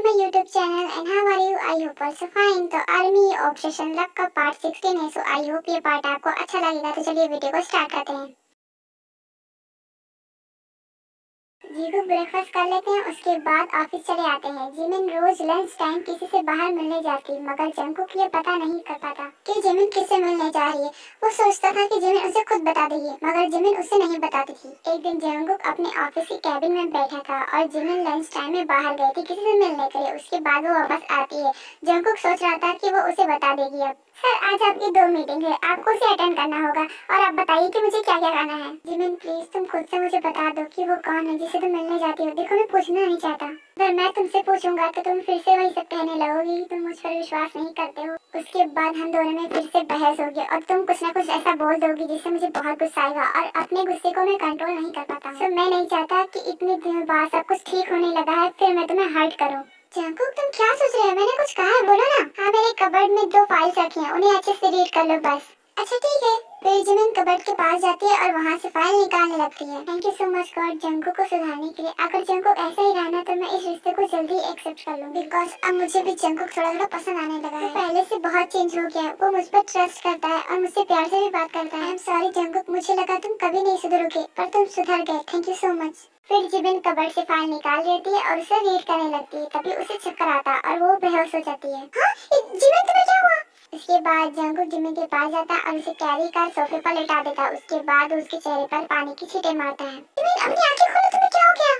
My YouTube channel and how are you? I hope also fine. तो army obsession love का part 16 है, सो I hope ये part आपको अच्छा लगेगा। तो चलिए वीडियो को स्टार्ट करते हैं। जीगू ब्रेकफास्ट कर लेते हैं, उसके बाद ऑफिस चले आते हैं। जिमिन रोज लंच टाइम किसी से बाहर मिलने जाती, मगर जंगकुक ये पता नहीं कर पाता कि जिमिन किससे मिलने जा रही है। वो सोचता था कि जिमिन उसे खुद बता देगी, मगर जिमिन उसे नहीं बताती थी। एक दिन जंगकुक अपने ऑफिस के कैबिन में बैठा था और जिमिन लंच टाइम में बाहर गई थी किसी से मिलने के लिए। उसके बाद वो वापस आती है। जंगकुक सोच रहा था कि वो उसे बता देगी। अब सर, आज आपकी 2 मीटिंग है, आपको उसे अटेंड करना होगा और आप बताइए कि मुझे क्या क्या करना है। जिमिन प्लीज तुम खुद से मुझे बता दो कि वो कौन है जिसे तुम मिलने जाती हो। देखो, मैं पूछना नहीं चाहता, अगर मैं तुमसे पूछूंगा तो तुम फिर से वही सब कहने लगोगी कि तुम मुझ पर विश्वास नहीं करते हो। उसके बाद हम दोनों में फिर से बहस होगी और तुम कुछ ना कुछ ऐसा बोल दोगी जिससे मुझे बहुत गुस्सा आएगा और अपने गुस्से को मैं कंट्रोल नहीं कर पाता। तो मैं नहीं चाहता कि इतने दिनों बाद सब कुछ ठीक होने लगा है फिर मैं तुम्हें हर्ट करूँ। जंगकुक, तुम क्या सोच रहे हो? मैंने कुछ कहा है, बोलो ना। हाँ, मेरे कबर्ड में 2 फाइल्स रखी हैं, उन्हें अच्छे से रीड कर लो बस। अच्छा ठीक है। फिर जिमिन कबर्ड के पास जाती है और वहाँ से फाइल निकालने लगती है। Thank you so much God Jungkook को सुधारने के लिए। अगर जंगकुक ऐसा ही रहना तो मैं इस रिश्ते को जल्दी एक्सेप्ट कर लूँ, बिकॉज अब मुझे भी जंगकुक थोड़ा थोड़ा पसंद आने लगा है। पहले से बहुत चेंज हो गया है। वो मुझ पर ट्रस्ट करता है और मुझसे प्यार से भी बात करता है। आई एम सॉरी जंगकुक, मुझे लगा तुम कभी नहीं सुधरोगे, पर तुम सुधर गए। Thank you so much. फिर जिमिन कबर्ड से फाइल निकाल लेती है और उसे रीड करने लगती है। तभी उसे चक्कर आता है और वो बेहोश हो जाती है। हाँ? जिमिन, तुम्हें क्या हुआ? इसके बाद जंगकुक जिमिन के पास जाता है और उसे कैरी कर सोफे पर लेटा देता है। उसके बाद उसके चेहरे पर पानी की छींटे मारता है। जिमिन, अपनी आंखें खोलो, तुम्हें क्या हो गया?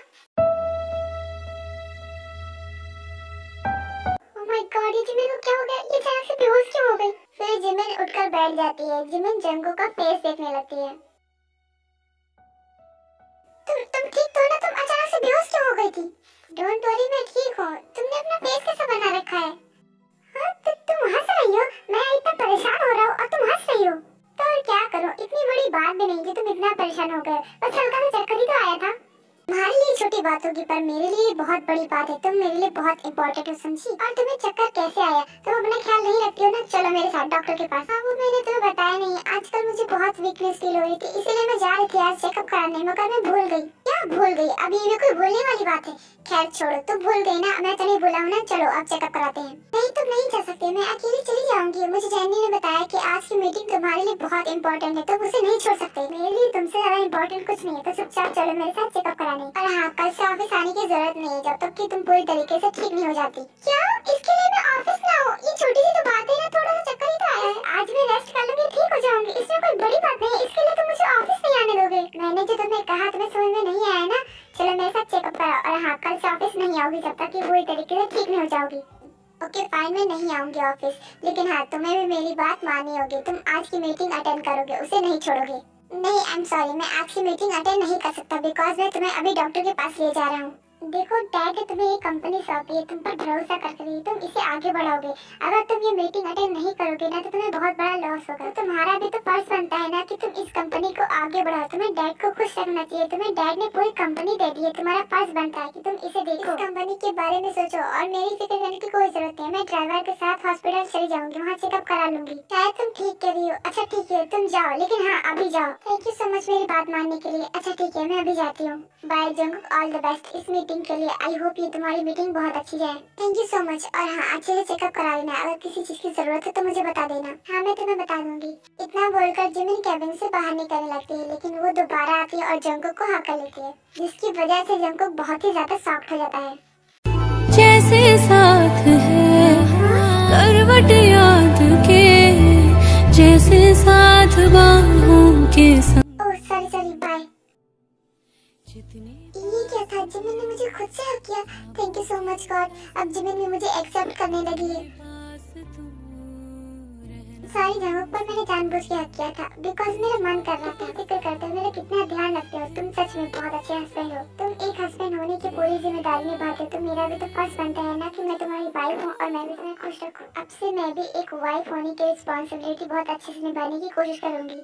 ओह माय गॉड, ये जिमिन को क्या हो गया? ये अचानक से बेहोश क्यों हो गई? फिर जिमिन उठकर बैठ जाती है। जिमिन जंगकुक का फेस देखने लगती है। तुम ठीक तो हो ना? तुम अचानक से बेहोश क्यों हो गई थी? डोंट वरी, मैं ठीक हूँ। तुमने अपना फेस कैसा बना रखा है? हाँ, तुम हंस रही हो? मैं इतना परेशान हो रहा हूँ और तुम हंस रही हो? तो और क्या करूँ? इतनी बड़ी बात भी नहीं कि तुम इतना परेशान हो गए, बस हल्का सा चक्कर ही तो आया था। तुम्हारे लिए छोटी बात होगी पर मेरे लिए बहुत बड़ी बात है। तुम मेरे लिए बहुत इम्पोर्टेंट हो, समझी? और तुम्हें चक्कर कैसे आया? तुम अपना ख्याल नहीं रखती हो ना? चलो मेरे साथ डॉक्टर के पास। हाँ, वो मैंने तुम्हें बताया नहीं, आजकल मुझे बहुत वीकनेस फील हो रही थी, इसीलिए मैं जा रही थी आज चेकअप कराने, मगर मैं भूल गई। क्या भूल गई? अब ये भी कोई भूलने वाली बात है? खैर छोड़ो, तुम भूल गई ना, मैं तो नहीं भूला हूँ ना। चलो अब चेकअप कराते हैं। नहीं, तुम नहीं जा सकते, मैं अकेली चली जाऊंगी। मुझे जैनी ने बताया कि आज की मीटिंग तुम्हारे लिए बहुत इंपॉर्टेंट है, तुम उसे नहीं छोड़ सकते। मेरे लिए तुमसे ज्यादा इंपॉर्टेंट कुछ नहीं है, तो चुपचाप चलो मेरे साथ चेकअप कराने। और हाँ, कल से ऑफिस आने की जरूरत नहीं है जब तक कि तुम पूरी तरीके से ठीक नहीं हो जाती। क्या? इसके लिए मैं ऑफिस ना हूँ? ये छोटी सी तो बात है ना, थोड़ा सा चक्कर ही तो आया है। आज मैं रेस्ट कर लूंगी, ठीक हो जाऊंगी, इसमें कोई बड़ी बात नहीं है। इसके लिए तुम मुझे ऑफिस नहीं आने दोगे? मैंने जो तुम्हें कहा तुम्हें समझ में नहीं आया ना? चलो मेरे साथ चेकअप कराओ। और हाँ, कल से ऑफिस नहीं आओगी जब तक कि पूरी तरीके से ठीक नहीं हो जाओगी। ओके फाइन, मैं नहीं आऊंगी ऑफिस, लेकिन हाँ, तुम्हें भी मेरी बात माननी होगी। तुम आज की मीटिंग अटेंड करोगे, उसे नहीं छोड़ोगे। नहीं, आई एम सॉरी, मैं आज की मीटिंग अटेंड नहीं कर सकता, बिकॉज मैं तुम्हें अभी डॉक्टर के पास ले जा रहा हूँ। देखो डैड ने तुम्हें ये कंपनी सौंपी है, तुम पर भरोसा करके दी, तुम इसे आगे बढ़ाओगे। अगर तुम ये मीटिंग अटेंड नहीं करोगे ना तो तुम्हें बहुत बड़ा लॉस होगा। तुम्हारा भी तो फर्ज बनता है ना कि तुम इस कंपनी को आगे बढ़ाओ। तुम्हें डैड को खुश रखना चाहिए। तुम्हें डैड ने पूरी कंपनी दे दी है, तुम्हारा फर्ज बनता है कि तुम इसे देखो, इस कंपनी के बारे में सोचो। और मेरी फिक्र करने की कोई जरूरत नहीं है, मैं ड्राइवर के साथ हॉस्पिटल चली जाऊंगी, वहाँ चेकअप करा लूंगी। शायद तुम ठीक कह रही हो। अच्छा ठीक है, तुम जाओ, लेकिन हाँ अभी जाओ। थैंक यू सो मच मेरी बात मानने के लिए। अच्छा ठीक है, मैं अभी जाती हूँ। Bye Jungkook, all the best इस मीटिंग के लिए। आई होप ये तुम्हारी मीटिंग बहुत अच्छी जाए। Thank you so much. और हाँ, अच्छे से चेकअप करा लेना। अगर किसी चीज की जरूरत है तो मुझे बता देना। हाँ, मैं तुम्हें बता दूंगी। इतना बोलकर जिमिन कैबिन से बाहर निकलने लगती है, लेकिन वो दोबारा आती है और जंगकुक को हकल लेती है, जिसकी वजह से जंगकुक बहुत ही ज्यादा शॉक्ड हो जाता है। जैसे साथ है करवट याद के, जैसे साथ बाहों के संग। Oh sorry bye. ये क्या था? जिमिन ने मुझे खुद से हक किया। Thank you so much God. अब जिमिन भी मुझे एक्सेप्ट करने लगी है। सॉरी जंगकुक, पर मैंने जानबूझ के हक किया था, बिकॉज मेरा मन कर रहा था। फिक्र करते हो मेरा कितना ध्यान रखते हो। तुम सच में बहुत अच्छे हस्बैंड हो। तुम एक हस्बैंड होने की पूरी जिम्मेदारी निभाते हो, तो मेरा भी तो फर्ज बनता है ना कि मैं तुम्हारी वाइफ हूँ और मैं भी तुम्हें खुश रखूँ। अब से मैं भी एक वाइफ होने की रिस्पॉन्सिबिलिटी बहुत अच्छे से निभाने की कोशिश करूंगी।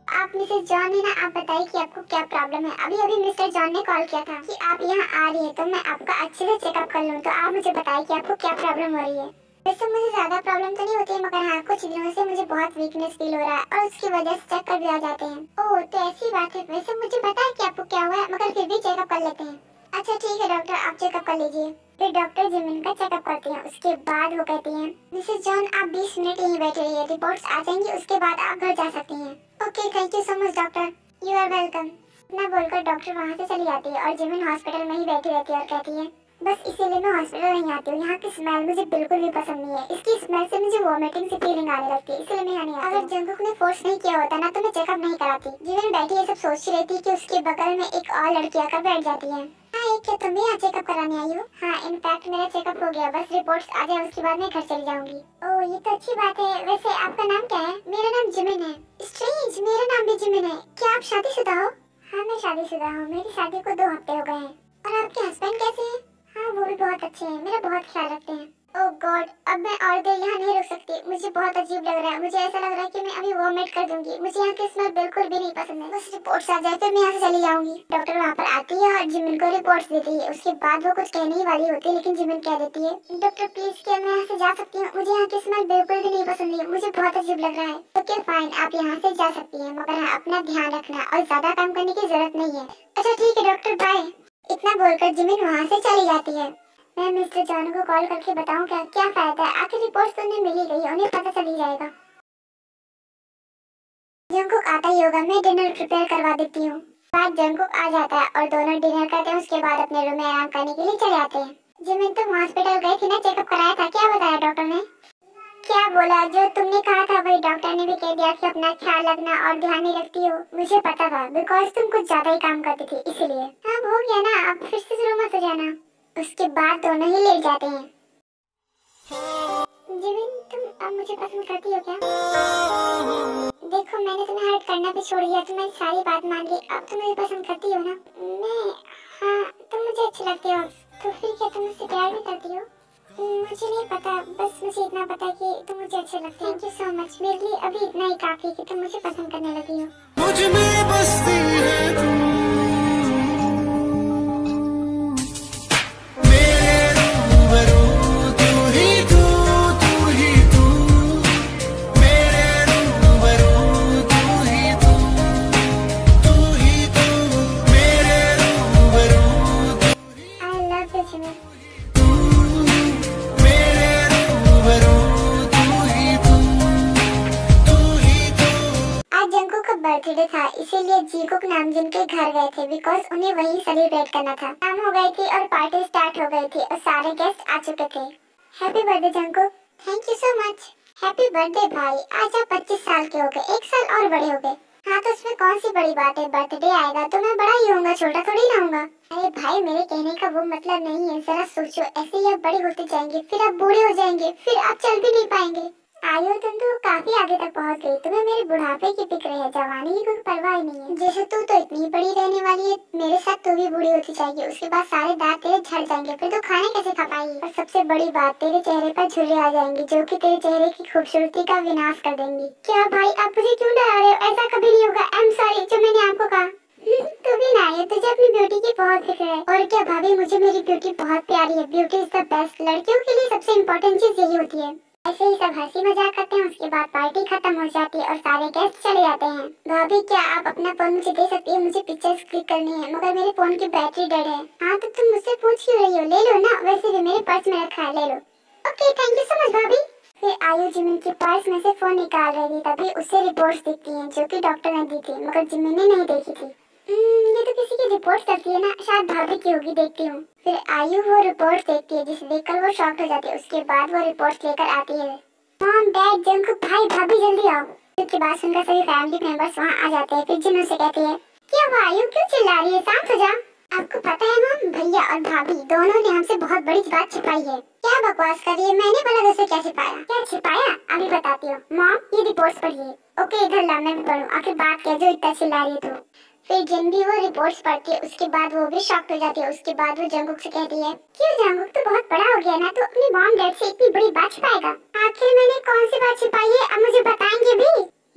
आप मिसेस जॉन है ना? आप बताइए कि आपको क्या प्रॉब्लम है। अभी अभी मिस्टर जॉन ने कॉल किया था कि आप यहाँ आ रही है, तो मैं आपका अच्छे से चेकअप कर लूँ। तो आप मुझे बताइए कि आपको क्या प्रॉब्लम हो रही है। वैसे मुझे ज्यादा प्रॉब्लम तो नहीं होती है, मगर हाँ, कुछ दिनों से मुझे बहुत वीकनेस फील हो रहा है और उसकी वजह से चक्कर भी आ जाते हैं। ओह, तो ऐसी बात है। वैसे मुझे पता है कि आपको क्या हुआ है, मगर फिर भी चेकअप कर लेते हैं। अच्छा ठीक है डॉक्टर, आप चेकअप कर लीजिए। फिर डॉक्टर जिमिन का चेकअप करती हैं। उसके बाद वो कहती हैं, मिसेस जॉन आप 20 मिनट यहीं बैठे रहिए, रिपोर्ट्स आ जाएंगी, उसके बाद आप घर जा सकती हैं। Okay thank you so much doctor, you are welcome. इतना बोलकर डॉक्टर वहाँ से चली जाती है और जिमिन हॉस्पिटल में ही बैठी रहती है और कहती है, बस इसीलिए मैं हॉस्पिटल नहीं आती हूँ, यहाँ की स्मेल मुझे बिल्कुल भी पसंद नहीं है, इसकी स्मेल से मुझे वॉमिटिंग सी फीलिंग आने लगती है, इसलिए मैं यहाँ नहीं आती। अगर जंगकुक ने फोर्स नहीं किया होता ना तो मैं चेकअप नहीं कराती। जिमिन बैठी ये सब सोचती रहती है कि उसके बगल में एक और लड़की आकर बैठ जाती है। हाँ क्या तुम भी यहाँ चेकअप कराने आई हो? हाँ इनफैक्ट मेरा चेकअप हो गया, बस रिपोर्ट्स आ जाए उसके बाद मैं घर चली जाऊंगी। ओह ये तो अच्छी बात है। वैसे आपका नाम क्या है? मेरा नाम जिमिन है। स्ट्रेंज, मेरा नाम भी जिमिन है। क्या आप शादीशुदा हो? हाँ मैं शादीशुदा हूँ, मेरी शादी को 2 हफ्ते हो गए हैं। और आपके हस्बैंड कैसे हैं? हाँ वो भी बहुत अच्छे हैं, मेरा बहुत ख्याल रखते हैं। ओह गॉड, अब मैं और देर यहाँ नहीं रुक सकती, मुझे बहुत अजीब लग रहा है, मुझे ऐसा लग रहा है कि मैं अभी वॉमिट कर दूंगी, मुझे यहाँ की स्मेल बिल्कुल भी नहीं पसंद है। बस रिपोर्ट्स आ जाए तो मैं यहाँ से चली जाऊंगी। डॉक्टर वहाँ पर आती है और जिमिन को रिपोर्ट्स देती है। उसके बाद वो कुछ कहने ही वाली होती है लेकिन जिमिन कह देती है, डॉक्टर प्लीज क्या मैं यहाँ से जा सकती हूँ? मुझे यहाँ की स्मेल बिल्कुल भी नहीं पसंद है, मुझे बहुत अजीब लग रहा है। ओके फाइन, आप यहाँ से जा सकती है, मगर अपना ध्यान रखना और ज्यादा काम करने की जरूरत नहीं है। अच्छा ठीक है डॉक्टर, बाय। इतना बोलकर जिमिन वहाँ से चली जाती है। मैं मिस्टर जॉन को कॉल करके बताऊं क्या फायदा है, आखिर रिपोर्ट्स तो उन्हें मिल ही गई, उन्हें पता चल ही जाएगा। जंगकुक आता ही होगा, मैं डिनर प्रिपेयर करवा देती हूँ। बाद जंगकुक आ जाता है और दोनों डिनर करते हैं। उसके बाद अपने रूम में आराम करने के लिए चले आते हैं। जिमिन तुम हॉस्पिटल गई थी ना, चेकअप कराया था, क्या बताया डॉक्टर ने? क्या बोला? जो तुमने कहा था वही डॉक्टर ने भी कह दिया कि अपना ख्याल रखना और ध्यान नहीं रखती हो। मुझे पता था, बिकॉज तुम कुछ ज्यादा ही काम करती थी इसीलिए। अब हो गया ना, अब फिर से शुरू मत हो जाना। उसके बाद दोनों ही लेट जाते हैं। जिमिन तुम अब मुझे पसंद करती हो क्या? देखो मैंने तुम्हें हर्ट करना भी छोड़ दिया, तुम्हारी सारी बात मान ली, अब तुम मुझे पसंद करती हो ना? मैं, हाँ तुम मुझे अच्छी लगती हो। तो फिर क्या तुम मुझसे प्यार भी करती हो? मुझे नहीं पता, बस मुझे इतना पता कि तुम मुझे अच्छे लगते हो। थैंक यू सो मच, मेरे लिए अभी इतना ही काफी है कि तुम मुझे पसंद करने लगी हो। मुझ में बसती है तू, मेरे रूबरू तू ही तू, तू ही तू, मेरे रूबरू तू ही तू, तू ही तू, मेरे रूबरू I love you Jimin. Birthday था इसीलिए जीकुक नामजुन के घर गए थे, बिकॉज उन्हें वही सेलिब्रेट करना था। शाम हो गई थी और पार्टी स्टार्ट हो गई थी और सारे गेस्ट आ चुके थे। Happy birthday Jungkook. Thank you so much. Happy birthday भाई, आज आप 25 साल के हो गए, 1 साल और बड़े हो गए। हाँ तो उसमें कौन सी बड़ी बात है, बर्थडे आएगा तो मैं बड़ा ही होऊंगा, छोटा थोड़ी ना होऊंगा। अरे भाई मेरे कहने का वो मतलब नहीं है, जरा सोचो, ऐसे ही आप बड़े होते जाएंगे, फिर आप बूढ़े हो जाएंगे, फिर आप चल भी नहीं पाएंगे। आयु तुम तो काफी आगे तक पहुंच गई, तुम्हें मेरे बुढ़ापे की फिक्र है, जवानी की कोई परवाह ही नहीं है। जैसे तू तो इतनी बड़ी रहने वाली है, मेरे साथ तू भी बूढ़ी होती जाएगी, उसके बाद सारे दांत तेरे झड़ जाएंगे, फिर तो खाने कैसे खा पाएगी? और सबसे बड़ी बात, तेरे चेहरे पर झुर्रियां आ जाएंगी जो कि तेरे चेहरे की खूबसूरती का विनाश कर देंगी। क्या भाई आप मुझे क्यों डरा रहे हो? ऐसा कभी नहीं होगा। आई एम सॉरी जो मैंने आपको कहा। तू भी ना है, तुझे अपनी ब्यूटी की बहुत फिक्र है। और क्या भाभी, मुझे मेरी ब्यूटी बहुत प्यारी है, ब्यूटी इज द बेस्ट। लड़कियों के लिए सबसे इम्पोर्टेंट चीज यही होती है। ऐसे ही सब हंसी मजाक करते हैं, उसके बाद पार्टी खत्म हो जाती है और सारे गेस्ट चले जाते हैं। भाभी क्या आप अपना फोन मुझे दे सकती है? मुझे पिक्चर्स क्लिक करनी है, मगर मेरे फोन की बैटरी डेड है। हाँ तो तुम मुझसे पूछ क्यों रही हो? ले लो ना, वैसे भी मेरे पर्स में रखा है, ले लो। Okay thank you so much भाभी। फिर आयु जिमिन के पर्स में से फोन निकाल रही थी, तभी उसे रिपोर्ट्स दिखती हैं जो कि डॉक्टर ने दी थी, मगर जिमिन ने नहीं देखी थी। ये तो किसी की रिपोर्ट करती है ना, शायद भाभी की होगी, देखती हूँ। फिर आयु वो रिपोर्ट देखती है जिसे देखकर वो शॉक्ड हो जाती है। उसके बाद वो रिपोर्ट लेकर आती है। मॉम डैड जंकुक भाई भाभी जल्दी आओ। इसके बाद सुनकर सभी फैमिली मेंबर्स वहाँ आ जाते हैं। फिर जिन से कहती है, क्या हुआ आयु, क्यों चिल्ला रही है, शांत हो जा। आपको पता है मॉम, भैया और भाभी दोनों ने हमसे बहुत बड़ी बात छिपाई है। क्या बकवास कर रही है? मैंने बोला दोस्तों क्या छिपाया? क्या छिपाया अभी बताती हूँ। मॉम ये रिपोर्ट्स पढ़िए। ओके इधर ला, मैं भी पढ़ूं, आखिर बात क्या जो इतना चिल्ला रही है तो। फिर जिन भी वो रिपोर्ट्स पढ़ती है, उसके बाद वो भी शॉक्ड हो जाती है। उसके बाद वो जंकुक से कहती है, क्यों जंकुक तू बहुत बड़ा हो गया ना, तो अपनी मॉम डैड से इतनी बड़ी बात छिपाएगा? आखिर मैंने कौन सी बात छिपाई है, अब मुझे बताएंगे भी?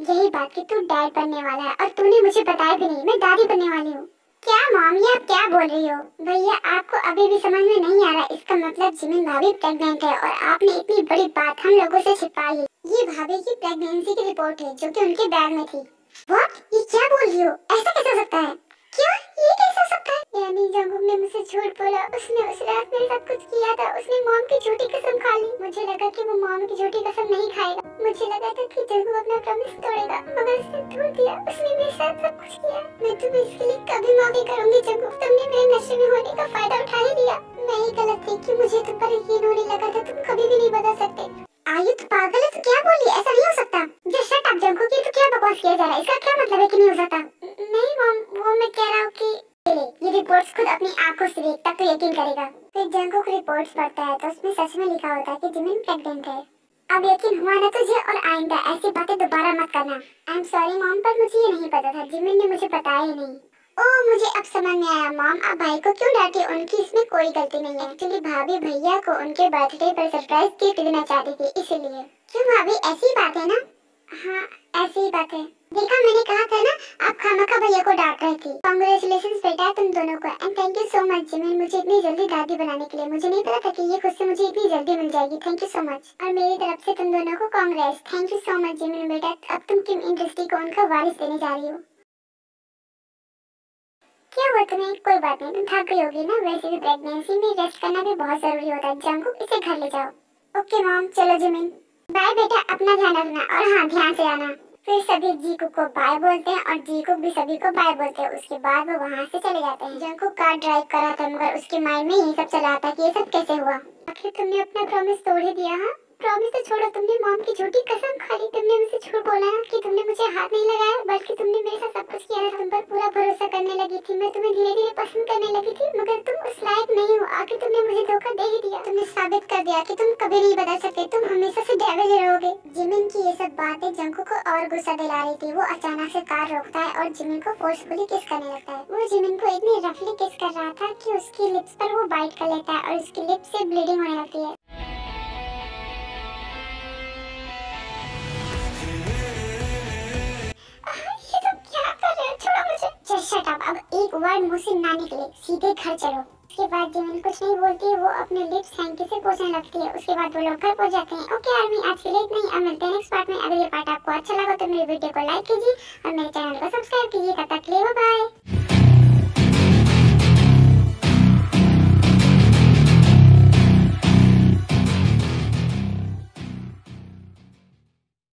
यही बात कि तू डैड बनने वाला है और तूने मुझे बताया भी नहीं, मैं दादी बनने वाली हूँ। क्या मॉम ये आप क्या बोल रही हो? भैया आपको अभी भी समझ में नहीं आ रहा, इसका मतलब जिमिन भाभी प्रेग्नेंट है और आपने इतनी बड़ी बात हम लोगों से छिपाई है। ये भाभी की प्रेगनेंसी की रिपोर्ट है जो कि उनके बैग में थी। व्हाट? ये क्या बोल रही हो? ऐसा कैसे हो सकता है? क्या? ये कैसे हो सकता है? यानी जंगकुक ने मुझसे झूठ बोला, उसने उस रात मेरे साथ कुछ किया था, उसने मॉम की झूठी कसम खा ली। मुझे लगा कि वो मॉम की झूठी कसम नहीं खाएगा, मुझे लगा था कि जंगकुक अपना प्रॉमिस तोड़ेगा, मगर उसने तोड़ दिया। उसने मेरे साथ सब कुछ किया। मैं तुम्हें इसके लिए कभी माफ नहीं करूंगी जंगकुक, तुमने मेरे नशे में होने का फायदा उठा ही लिया। मैं ही गलत थी कि मुझे तुम पर यकीन होने लगा था, तुम कभी भी नहीं बदल सकते। आयु तो पागल है, तो क्या बोली? ऐसा नहीं हो सकता। जस्ट शट अप जंगकुक, ये तो क्या बकवास किया जा रहा है? इसका क्या मतलब है कि नहीं हो सकता? नहीं मॉम, वो मैं कह रहा हूँ कि ये रिपोर्ट्स खुद अपनी आंखों से देख तब तो यकीन करेगा। फिर जंगकुक रिपोर्ट्स पढ़ता है तो उसमें सच में लिखा होता है कि जिमिन प्रेग्नेंट है। अब यकीन हुआ ना तुझे, और आइंदा ऐसी बातें दोबारा मत करना। आई एम सॉरी मॉम, पर मुझे ये नहीं पता था, जिमिन ने मुझे बताया ही नहीं। ओह, मुझे अब समझ में आया मॉम, आप भाई को क्यों डांटे? उनकी इसमें कोई गलती नहीं है। एक्चुअली भाभी भैया को उनके बर्थडे पर सरप्राइज गिफ्ट देना चाहती थी, इसीलिए। क्यों भाभी, ऐसी ही बात है ना? हाँ, ऐसी ही बात है। देखा, मैंने कहा था ना, आप खामखा भैया को डांट रही थी। कांग्रेचुलेशंस बेटा तुम दोनों को, and thank you so much Jimin मुझे इतनी जल्दी दादी बनाने के लिए। मुझे नहीं पता था कि ये खुद से मुझे इतनी जल्दी मिल जाएगी। Thank you so much. और मेरी तरफ से तुम दोनों को Congress. Thank you so much Jimin बेटा, अब तुम किम इंडस्ट्री को उनका वारिस देने जा रही हो। क्या हुआ तुम्हें? कोई बात नहीं, तुम थक गई होगी ना, वैसे भी प्रेगनेंसी में रेस्ट करना भी बहुत जरूरी होता है। जंगकुक, इसे घर ले जाओ। ओके मॉम, चलो जिमिन। बाय बेटा, अपना ध्यान रखना, और हाँ, ध्यान से आना। फिर सभी जीकू को बाय बोलते हैं और जीकू भी सभी को बाय बोलते हैं। उसके बाद वो वहाँ से चले जाते हैं। जंगकुक कार ड्राइव कर रहा था, मगर उसके माइंड में यही सब चल रहा था कि ये सब कैसे हुआ। आखिर तुमने अपना प्रॉमिस तोड़ ही दिया। हाँ, प्रॉमिस तो छोड़ो, तुमने मॉम की झूठी कसम खा ली। तुमने मुझसे झूठ बोला ना कि तुमने मुझे हाथ नहीं लगाया, बल्कि तुमने मेरे साथ सब कुछ किया था। तुम पर पूरा भरोसा करने लगी थी मैं, तुम्हें धीरे धीरे पसंद करने लगी थी, मगर तुम उस लायक नहीं हो। आखिर तुमने मुझे धोखा दे ही दिया। तुमने साबित कर दिया कि तुम कभी नहीं बदल सकते, तुम हमेशा से डेविल ही रहोगे। जिमिन की ये सब बातें जंगकुक को और गुस्सा दिला रही थी। वो अचानक से कार रोकता है और जिमिन को फोर्सफुली किस करने लगता है। वो जिमिन को इतनी रफली किस कर रहा था कि उसकी लिप्स पर वो बाइट कर लेता है और उसकी लिप्स से ब्लीडिंग होने लगती है। शट अप, अब एक वर्ड मुंह से ना निकले, सीधे घर चलो। उसके बाद जिमिन कुछ नहीं बोलती है, वो अपने लिप्स हैंकी से पोंछने लगती है। उसके बाद वो लोग घर पहुंच जाते हैं। ओके आर्मी, आज के लिए इतना ही। अब मिलते हैं नेक्स्ट पार्ट में। अगर ये पार्ट आपको अच्छा लगा तो मेरे वीडियो को लाइक कीजिए और मेरे चैनल को सब्सक्राइब कीजिए। तब तक के लिए बाय बाय।